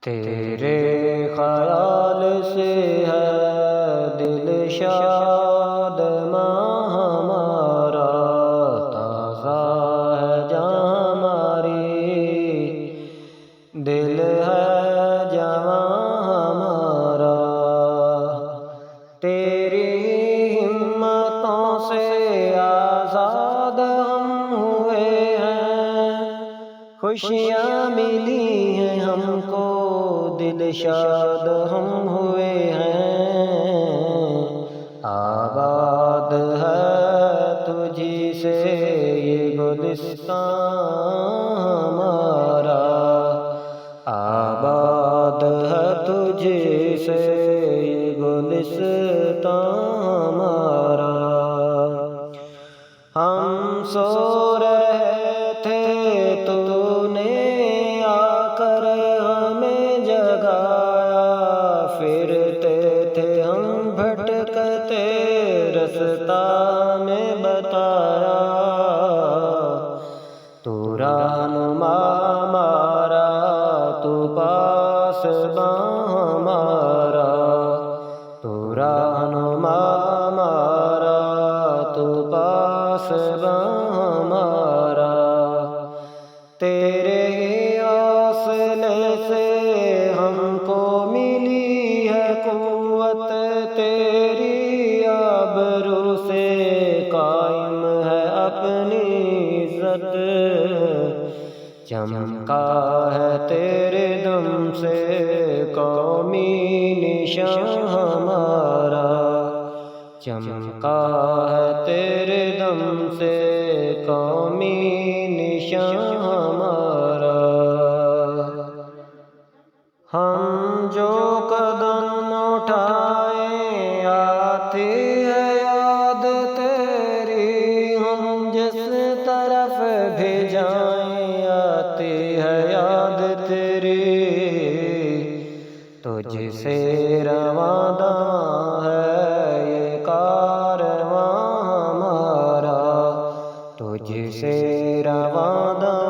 تیرے خیال سے ہے دل شاد ماں ہمارا، تازہ ہے جہاں ہماری، دل ہے جواں ہمارا۔ تیری ہمتوں سے آزاد ہم ہوئے ہیں، خوشیاں ملی ہیں ہم کو، دل شاد ہم ہوئے ہیں۔ آباد ہے تجھی سے یہ گلستان ہمارا، آباد ہے تجھی سے یہ گلستان ہمارا۔ ہم سو رہے تھے تو نے آ کر ہمیں جگایا، پھرتے تھے ہم بھٹکتے رستہ میں بتایا، تو رہنما ہمارا، تو پاسباں ہمارا، تو رہنما ہمارا، تو پاسباں ہمارا۔ تیرے ہی حوصلے سے ہم کو ملی ہے قوت، تیری آبرو سے قائم ہے اپنی عزت، چمکا ہے تیرے دم سے قومی نشان ہمارا، چمکا ہے تیرے دم سے قومی نشان ہمارا۔ ہم جو قدم اٹھائیں آتی ہے یاد تیری، ہم جس طرف بھی جائیں آتی ہے یاد تیری، تجھ سے رواں دواں ہے یہ کارواں ہمارا، تجھ سے رواں دواں